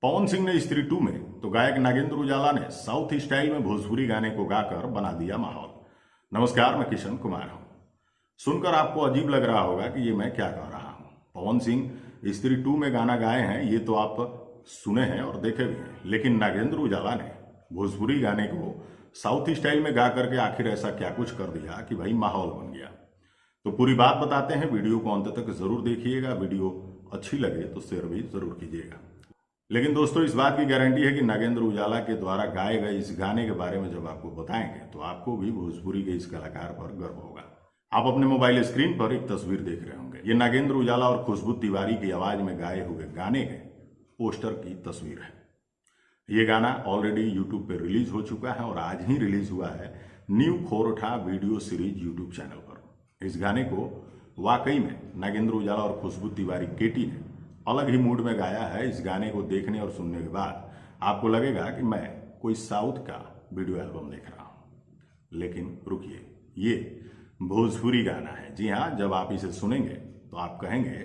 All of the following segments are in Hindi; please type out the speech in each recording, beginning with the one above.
पवन सिंह ने स्त्री 2 में तो गायक नागेंद्र उजाला ने साउथ स्टाइल में भोजपुरी गाने को गाकर बना दिया माहौल। नमस्कार, मैं किशन कुमार हूं। सुनकर आपको अजीब लग रहा होगा कि ये मैं क्या कह रहा हूं। पवन सिंह स्त्री 2 में गाना गाए हैं, ये तो आप सुने हैं और देखे भी हैं, लेकिन नागेंद्र उजाला ने भोजपुरी गाने को साउथ स्टाइल में गा करके आखिर ऐसा क्या कुछ कर दिया कि भाई माहौल बन गया। तो पूरी बात बताते हैं, वीडियो को अंत तक जरूर देखिएगा। वीडियो अच्छी लगे तो शेयर भी जरूर कीजिएगा। लेकिन दोस्तों, इस बात की गारंटी है कि नागेंद्र उजाला के द्वारा गाए गए इस गाने के बारे में जब आपको बताएंगे तो आपको भी भोजपुरी के इस कलाकार पर गर्व होगा। आप अपने मोबाइल स्क्रीन पर एक तस्वीर देख रहे होंगे। ये नागेंद्र उजाला और खुशबू तिवारी की आवाज में गाए हुए गाने के पोस्टर की तस्वीर है। ये गाना ऑलरेडी यूट्यूब पे रिलीज हो चुका है और आज ही रिलीज हुआ है new Khortha video series YouTube channel पर। इस गाने को वाकई में नागेंद्र उजाला और खुशबू तिवारी केटी ने अलग ही मूड में गाया है। इस गाने को देखने और सुनने के बाद आपको लगेगा कि मैं कोई साउथ का वीडियो एल्बम देख रहा हूं। लेकिन रुकिए, ये भोजपुरी गाना है। जी हाँ, जब आप इसे सुनेंगे तो आप कहेंगे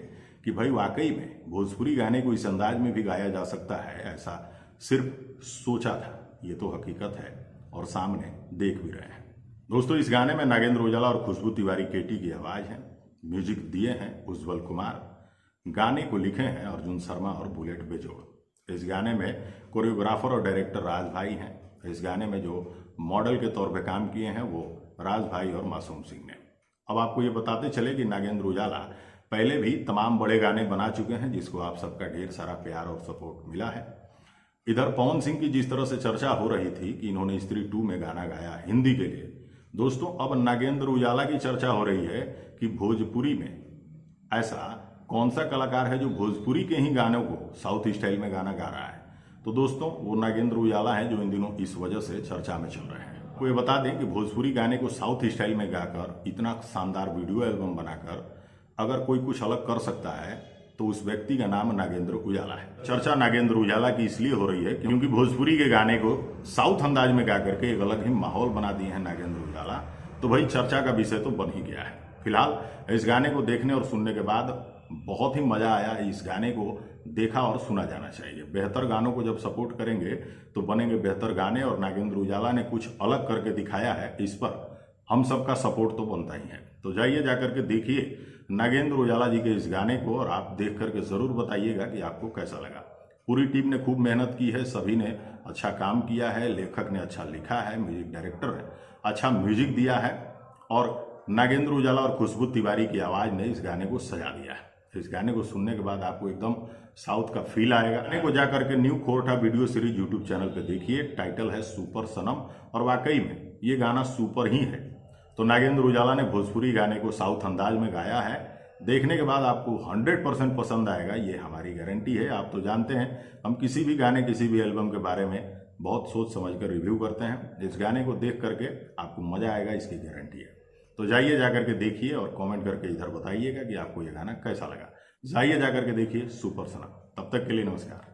कि भाई वाकई में भोजपुरी गाने को इस अंदाज में भी गाया जा सकता है, ऐसा सिर्फ सोचा था। ये तो हकीकत है और सामने देख भी रहे हैं। दोस्तों, इस गाने में नागेंद्र उजाला और खुशबू तिवारी केटी की आवाज है। म्यूजिक दिए हैं उज्जवल कुमार। गाने को लिखे हैं अर्जुन शर्मा और बुलेट बेजोड़। इस गाने में कोरियोग्राफर और डायरेक्टर राज भाई हैं। इस गाने में जो मॉडल के तौर पे काम किए हैं वो राज भाई और मासूम सिंह ने। अब आपको ये बताते चले कि नागेंद्र उजाला पहले भी तमाम बड़े गाने बना चुके हैं, जिसको आप सबका ढेर सारा प्यार और सपोर्ट मिला है। इधर पवन सिंह की जिस तरह से चर्चा हो रही थी कि इन्होंने स्त्री 2 में गाना गाया हिंदी के लिए, दोस्तों अब नागेंद्र उजाला की चर्चा हो रही है कि भोजपुरी में ऐसा कौन सा कलाकार है जो भोजपुरी के ही गानों को साउथ स्टाइल में गाना गा रहा है। तो दोस्तों, वो नागेंद्र उजाला है जो इन दिनों इस वजह से चर्चा में चल रहे हैं। आपको ये बता दें कि भोजपुरी गाने को साउथ स्टाइल में गाकर इतना शानदार वीडियो एल्बम बनाकर अगर कोई कुछ अलग कर सकता है तो उस व्यक्ति का नाम नागेंद्र उजाला है। चर्चा नागेंद्र उजाला की इसलिए हो रही है क्योंकि भोजपुरी के गाने को साउथ अंदाज में गा करके एक अलग ही माहौल बना दिए हैं नागेंद्र उजाला। तो भाई चर्चा का विषय तो बन ही गया है। फिलहाल इस गाने को देखने और सुनने के बाद बहुत ही मजा आया। इस गाने को देखा और सुना जाना चाहिए। बेहतर गानों को जब सपोर्ट करेंगे तो बनेंगे बेहतर गाने, और नागेंद्र उजाला ने कुछ अलग करके दिखाया है। इस पर हम सबका सपोर्ट तो बनता ही है। तो जाइए जाकर के देखिए नागेंद्र उजाला जी के इस गाने को, और आप देख करके जरूर बताइएगा कि आपको कैसा लगा। पूरी टीम ने खूब मेहनत की है, सभी ने अच्छा काम किया है। लेखक ने अच्छा लिखा है, म्यूजिक डायरेक्टर ने अच्छा म्यूजिक दिया है, और नागेंद्र उजाला और खुशबू तिवारी की आवाज ने इस गाने को सजा दिया है। इस गाने को सुनने के बाद आपको एकदम साउथ का फील आएगा। गाने को जाकर के new Khortha video series YouTube channel पे देखिए। टाइटल है सुपर सनम, और वाकई में ये गाना सुपर ही है। तो नागेंद्र उजाला ने भोजपुरी गाने को साउथ अंदाज में गाया है। देखने के बाद आपको 100% पसंद आएगा, ये हमारी गारंटी है। आप तो जानते हैं हम किसी भी गाने, किसी भी एल्बम के बारे में बहुत सोच समझ कर रिव्यू करते हैं। इस गाने को देख करके आपको मजा आएगा, इसकी गारंटी है। तो जाइए जाकर के देखिए और कमेंट करके इधर बताइएगा कि आपको ये गाना कैसा लगा। जाइए जाकर के देखिए सुपर सनम। तब तक के लिए नमस्कार।